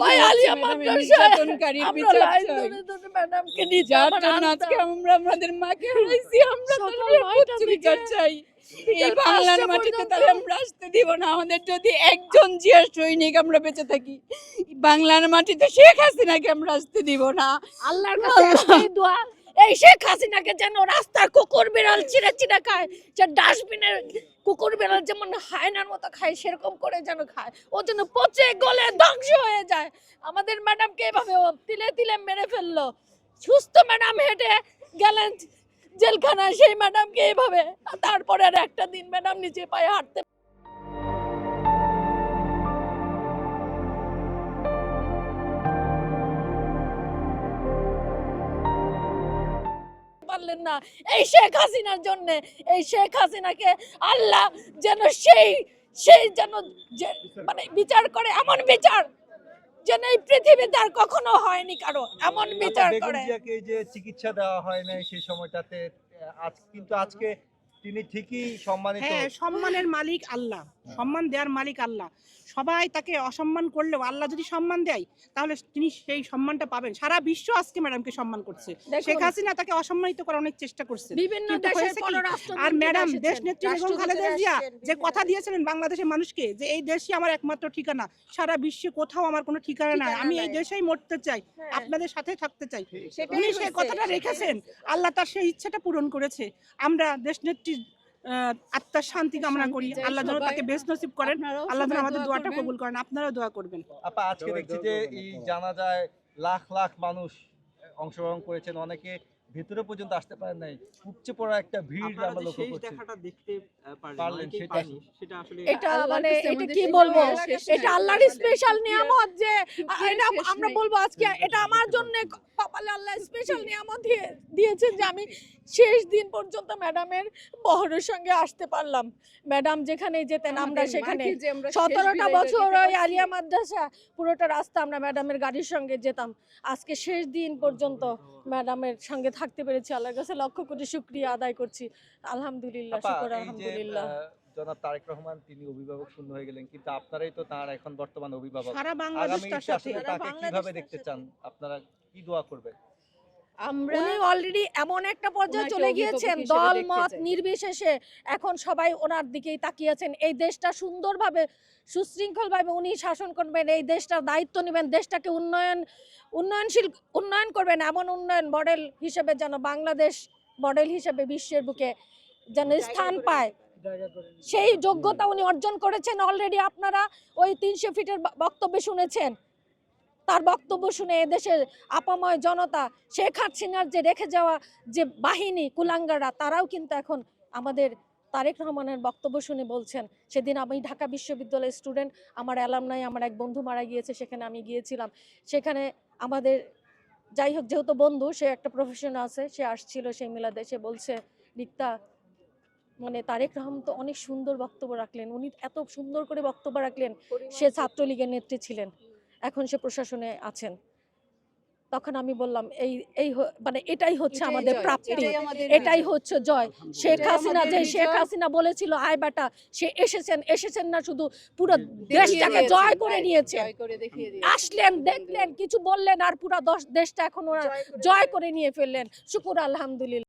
ওই আলিয়া মাদ্রাসায় আমরা লাইন ধরে ধরে ম্যাডামকে নিয়ে যার জন্য আজকে আমরা আমাদের মাকে হারাইছি, আমরা বিচার চাই। এই বাংলার মাটিতে তাহলে আমরা আসতে দিব না। আমাদের যদি একজন জিয়া সৈনিক আমরা বেঁচে থাকি, বাংলার মাটিতে শেখ হাসিনাকে আমরা আসতে দিব না। আল্লাহর কাছে একটাই দোয়া, এই শেখ হাসিনাকে যেন রাস্তার কুকুর বিড়াল চিড়ে চিড়ে খায়, যে ডাস্টবিনের কুকুর বিড়াল যেমন হায়নার মতো খায় সেরকম করে যেন খায়, ও যেন পচে গলে ধ্বংস হয়ে যায়। আমাদের ম্যাডামকে এভাবে ও তিলে তিলে মেরে ফেললো। সুস্থ ম্যাডাম হেঁটে গেলেন জেলখানায়, সেই ম্যাডামকে এইভাবে, তারপরে আর একটা দিন ম্যাডাম নিজে পায়ে হাঁটতে পারলেন না এই শেখ হাসিনার জন্য। এই শেখ হাসিনাকে আল্লাহ যেন সেই যেন মানে বিচার করে, এমন বিচার যেন এই পৃথিবীতে আর কখনো হয়নি কারো, এমন বিচার করে। যে চিকিৎসা দেওয়া হয় না সেই সময়টাতে, কিন্তু আজকে তিনি ঠিকই সম্মানিত। হ্যাঁ, সম্মানের মালিক আল্লাহ, সম্মান দেওয়ার মালিক আল্লাহ। সবাই তাকে অসম্মান করলেও আল্লাহ যদি সম্মান দেয় তাহলে তিনি সেই সম্মানটা পাবেন। সারা বিশ্ব আজকে ম্যাডামকে সম্মান করছে। শেখ হাসিনা তাকে অসম্মানিত করার অনেক চেষ্টা করছে বিভিন্ন দেশের পররাষ্ট্রমন্ত্রী আর ম্যাডাম এসেছেন, দেশ নেত্রী বেগম খালেদা জিয়া যে কথা দিয়েছিলেন বাংলাদেশের মানুষকে, যে এই দেশই আমার একমাত্র ঠিকানা, সারা বিশ্বে কোথাও আমার কোনো ঠিকানা নাই, আমি এই দেশেই মরতে চাই, আপনাদের সাথে থাকতে চাই, উনি সেই কথাটা রেখেছেন। আল্লাহ তার সেই ইচ্ছাটা পূরণ করেছে। আমরা দেশ নেত্রী আত্মার শান্তি কামনা করি, আল্লাহ যেন তাকে বেশ নসিব করেন, আল্লাহ যেন আমাদের দোয়াটা কবুল করেন। আপনারাও দোয়া করবেন। আপা, আজকে দেখছি যে এই জানাজায় লাখ লাখ মানুষ অংশগ্রহণ করেছেন, অনেকে ভিতরে পর্যন্ত আসতে পারেন নাই, উপচে পড়া একটা ভিড় আমরা লক্ষ্য করছি। সেটা আসলে এটা মানে এটা কি বলবো, এটা আল্লাহর স্পেশাল নিয়ামত, যে এটা আমরা বলবো আজকে এটা আমার জন্য কপালে আল্লাহ স্পেশাল নিয়ামত দিয়েছেন যে আমি শেষ দিন পর্যন্ত ম্যাডামের বহরের সঙ্গে আসতে পারলাম। ম্যাডাম যেখানে যেতেন আমরা সেখানে 17টা বছর ওই আলিয়া মাদ্রাসা পুরোটা রাস্তা আমরা ম্যাডামের গাড়ির সঙ্গে যেতাম। আজকে শেষ দিন পর্যন্ত ম্যাডামের সঙ্গে থাকতে পেরেছি, আল্লাহর কাছে লক্ষ কোটি শুকরিয়া আদায় করছি। আলহামদুলিল্লাহ, শুকর আলহামদুলিল্লাহ। জনাব তারেক রহমান তিনি অভিভাবক শূন্য হয়ে গেলেন, কিন্তু আপনারাই তো তার এখন বর্তমান অভিভাবক। সারা বাংলাদেশটার সাথে তাকে কিভাবে দেখতে চান আপনারা, কি দোয়া করবেন? উনি অলরেডি এমন একটা পর্যায়ে চলে গিয়েছেন, দল মত নির্বিশেষে এখন সবাই ওনার দিকেই তাকিয়ে আছেন। এই দেশটা সুন্দরভাবে সুশৃঙ্খলভাবে উনি শাসন করবেন, এই দেশটার দায়িত্ব নেবেন, দেশটাকে উন্নয়ন করবেন, এমন উন্নয়ন মডেল হিসেবে যেন বাংলাদেশ মডেল হিসেবে বিশ্বের বুকে যেন স্থান পায়, সেই যোগ্যতা উনি অর্জন করেছেন অলরেডি। আপনারা ওই 300 ফিটের বক্তব্য শুনেছেন, তার বক্তব্য শুনে এদেশের আপাময় জনতা, শেখ হাসিনার যে রেখে যাওয়া যে বাহিনী কুলাঙ্গাররা, তারাও কিন্তু এখন আমাদের তারেক রহমানের বক্তব্য শুনে বলছেন। সেদিন আমি ঢাকা বিশ্ববিদ্যালয়ের স্টুডেন্ট, আমার অ্যালামনাই, আমার এক বন্ধু মারা গিয়েছে, সেখানে আমি গিয়েছিলাম। সেখানে আমাদের যাই হোক যেহেতু বন্ধু, সে একটা প্রফেশন আছে, সে আসছিল সেই মিলাদে, সে বলছে রিক্তা মানে তারেক রহমান তো অনেক সুন্দর বক্তব্য রাখলেন, উনি এত সুন্দর করে বক্তব্য রাখলেন, সে ছাত্রলীগের নেত্রী ছিলেন, এখন সে প্রশাসনে আছেন। তখন আমি বললাম মানে এটাই হচ্ছে আমাদের প্রাপ্তি, এটাই হচ্ছে জয়। শেখ হাসিনা বলেছিল আয় বেটা, সে এসেছেন না শুধু পুরো দেশটাকে জয় করে নিয়েছে, আসলেন দেখলেন কিছু বললেন আর পুরো দেশটা এখন ওরা জয় করে নিয়ে ফেললেন। শুকুর আলহামদুলিল্লাহ।